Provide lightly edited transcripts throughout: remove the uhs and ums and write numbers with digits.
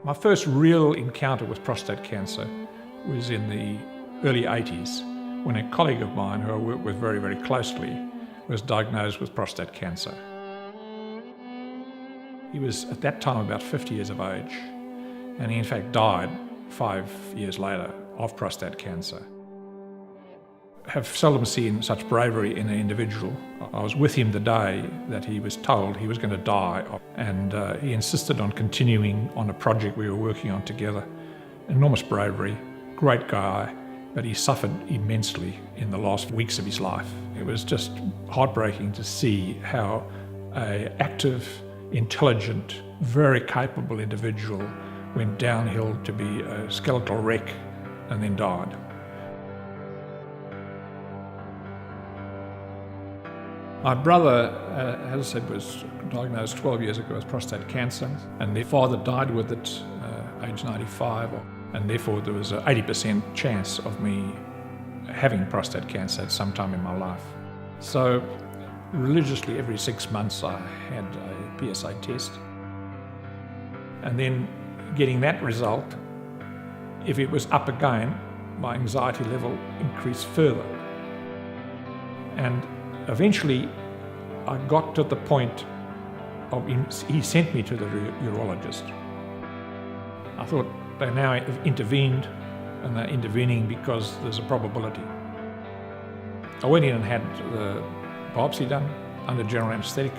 My first real encounter with prostate cancer was in the early 80s when a colleague of mine who I worked with very, very closely was diagnosed with prostate cancer. He was at that time about 50 years of age, and he in fact died 5 years later of prostate cancer. I have seldom seen such bravery in an individual. I was with him the day that he was told he was going to die, and he insisted on continuing on a project we were working on together. Enormous bravery, great guy, but he suffered immensely in the last weeks of his life. It was just heartbreaking to see how an active, intelligent, very capable individual went downhill to be a skeletal wreck and then died. My brother, as I said, was diagnosed 12 years ago with prostate cancer, and their father died with it age 95, and therefore there was an 80% chance of me having prostate cancer at some time in my life. So religiously every 6 months I had a PSA test, and then getting that result, if it was up again, my anxiety level increased further. And eventually, I got to the point of he sent me to the urologist. I thought they now have intervened, and they're intervening because there's a probability. I went in and had the biopsy done under general anaesthetic,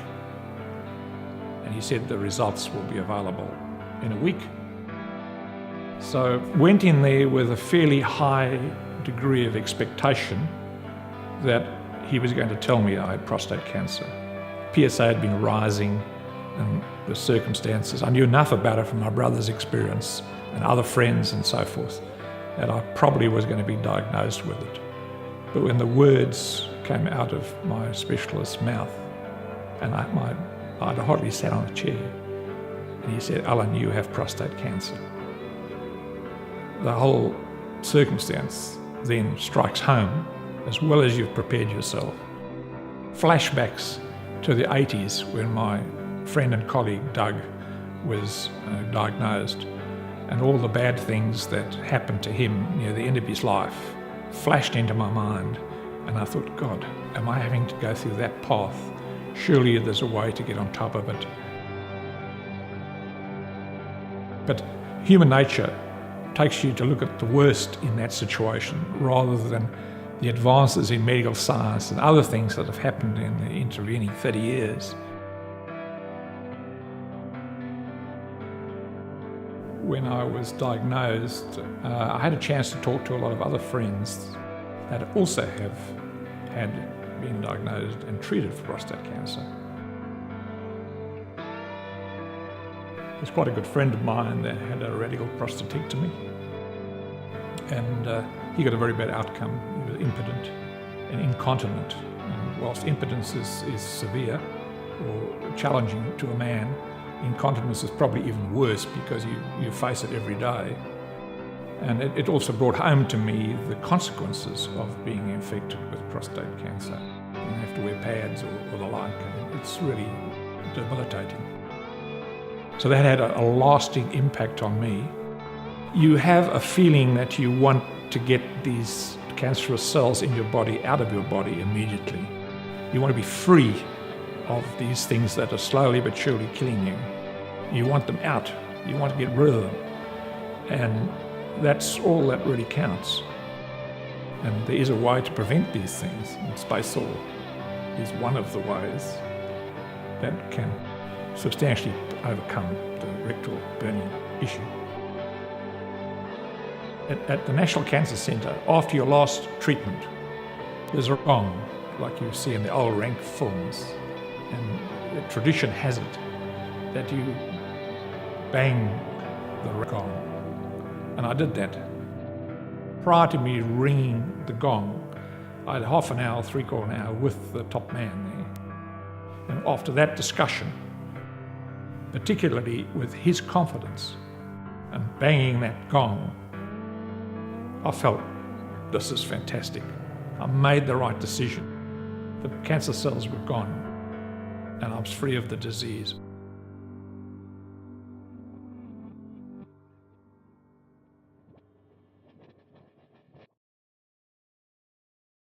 and he said the results will be available in a week. So went in there with a fairly high degree of expectation that he was going to tell me I had prostate cancer. PSA had been rising, and the circumstances, I knew enough about it from my brother's experience and other friends and so forth, that I probably was going to be diagnosed with it. But when the words came out of my specialist's mouth, and I'd hardly sat on a chair, and he said, "Alan, you have prostate cancer," the whole circumstance then strikes home, as well as you've prepared yourself. Flashbacks to the 80s when my friend and colleague Doug was diagnosed, and all the bad things that happened to him near the end of his life flashed into my mind, and I thought, God, am I having to go through that path? Surely there's a way to get on top of it. But human nature takes you to look at the worst in that situation rather than the advances in medical science and other things that have happened in the intervening 30 years. When I was diagnosed, I had a chance to talk to a lot of other friends that also have had been diagnosed and treated for prostate cancer. There's quite a good friend of mine that had a radical prostatectomy, and he got a very bad outcome. He was impotent and incontinent. And whilst impotence is severe or challenging to a man, incontinence is probably even worse because you face it every day. And it also brought home to me the consequences of being infected with prostate cancer. You have to wear pads or the like, and it's really debilitating. So that had a lasting impact on me. You have a feeling that you want to get these cancerous cells in your body out of your body immediately. You want to be free of these things that are slowly but surely killing you. You want them out. You want to get rid of them. And that's all that really counts. And there is a way to prevent these things, and SpaceOAR is one of the ways that can substantially overcome the rectal burning issue. At the National Cancer Centre, after your last treatment, there's a gong, like you see in the old rank films. And the tradition has it that you bang the gong. And I did that. Prior to me ringing the gong, I had half an hour, 3/4 an hour with the top man there. And after that discussion, particularly with his confidence and banging that gong, I felt, this is fantastic. I made the right decision. The cancer cells were gone, and I was free of the disease.